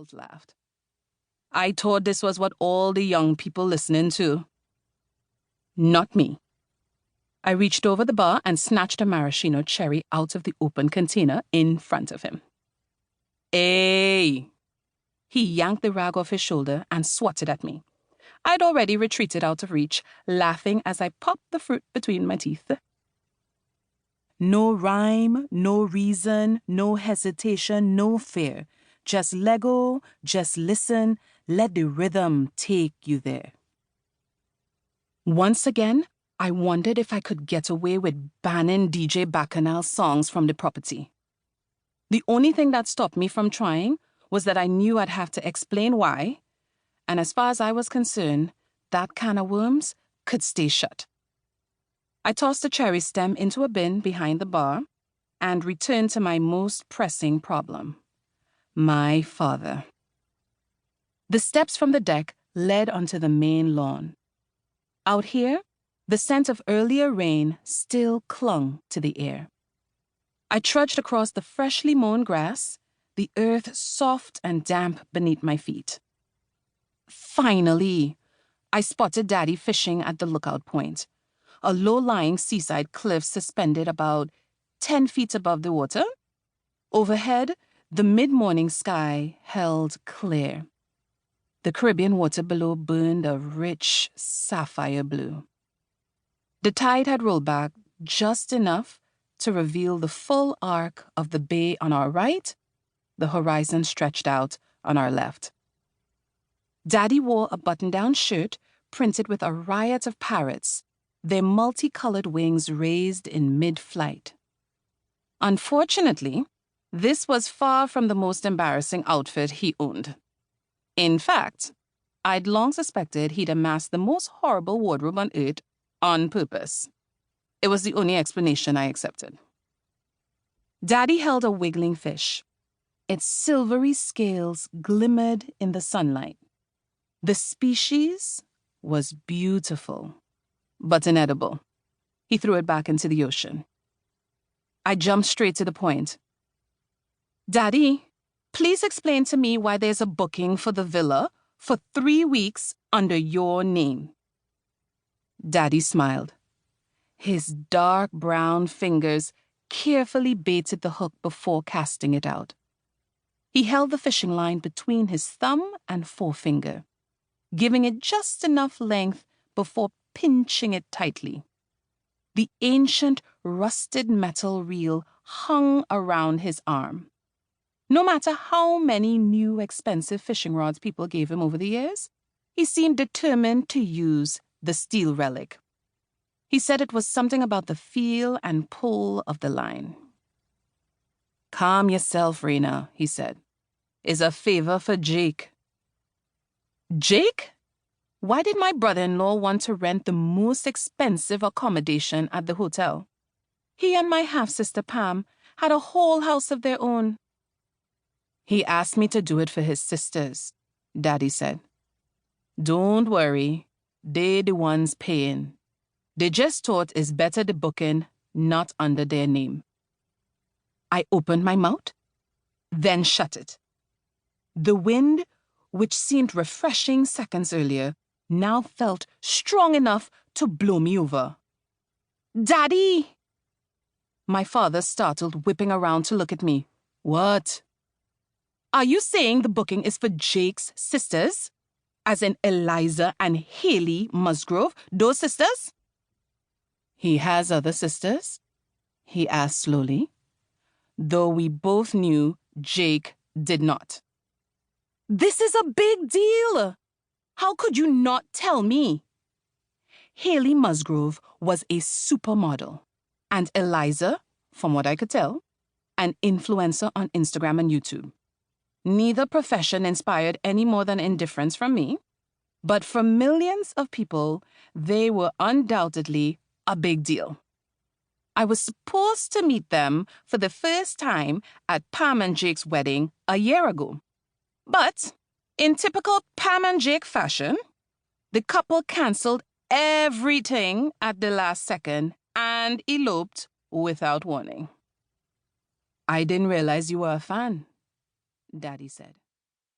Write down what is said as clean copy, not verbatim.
Charles laughed. I thought this was what all the young people listening to. Not me. I reached over the bar and snatched a maraschino cherry out of the open container in front of him. Hey! He yanked the rag off his shoulder and swatted at me. I'd already retreated out of reach, laughing as I popped the fruit between my teeth. No rhyme, no reason, no hesitation, no fear. Just Lego, just listen, let the rhythm take you there. Once again, I wondered if I could get away with banning DJ Bacchanal's songs from the property. The only thing that stopped me from trying was that I knew I'd have to explain why, and as far as I was concerned, that can of worms could stay shut. I tossed the cherry stem into a bin behind the bar and returned to my most pressing problem. My father. The steps from the deck led onto the main lawn. Out here, the scent of earlier rain still clung to the air. I trudged across the freshly mown grass, the earth soft and damp beneath my feet. Finally, I spotted Daddy fishing at the lookout point, a low-lying seaside cliff suspended about 10 feet above the water. Overhead, the mid-morning sky held clear. The Caribbean water below burned a rich sapphire blue. The tide had rolled back just enough to reveal the full arc of the bay on our right, the horizon stretched out on our left. Daddy wore a button-down shirt printed with a riot of parrots, their multicolored wings raised in mid-flight. Unfortunately, this was far from the most embarrassing outfit he owned. In fact, I'd long suspected he'd amassed the most horrible wardrobe on earth on purpose. It was the only explanation I accepted. Daddy held a wiggling fish. Its silvery scales glimmered in the sunlight. The species was beautiful, but inedible. He threw it back into the ocean. I jumped straight to the point. Daddy, please explain to me why there's a booking for the villa for 3 weeks under your name. Daddy smiled. His dark brown fingers carefully baited the hook before casting it out. He held the fishing line between his thumb and forefinger, giving it just enough length before pinching it tightly. The ancient, rusted metal reel hung around his arm. No matter how many new, expensive fishing rods people gave him over the years, he seemed determined to use the steel relic. He said it was something about the feel and pull of the line. Calm yourself, Reyna, he said. It's a favor for Jake. Jake? Why did my brother-in-law want to rent the most expensive accommodation at the hotel? He and my half-sister Pam had a whole house of their own. He asked me to do it for his sisters, Daddy said. Don't worry, they're the ones paying. They just thought it's better the booking not under their name. I opened my mouth, then shut it. The wind, which seemed refreshing seconds earlier, now felt strong enough to blow me over. Daddy! My father startled, whipping around to look at me. What? Are you saying the booking is for Jake's sisters? As in Eliza and Haley Musgrove, those sisters? He has other sisters? He asked slowly, though we both knew Jake did not. This is a big deal! How could you not tell me? Haley Musgrove was a supermodel, and Eliza, from what I could tell, an influencer on Instagram and YouTube. Neither profession inspired any more than indifference from me, but for millions of people, they were undoubtedly a big deal. I was supposed to meet them for the first time at Pam and Jake's wedding a year ago. But, in typical Pam and Jake fashion, the couple cancelled everything at the last second and eloped without warning. I didn't realize you were a fan, Daddy said.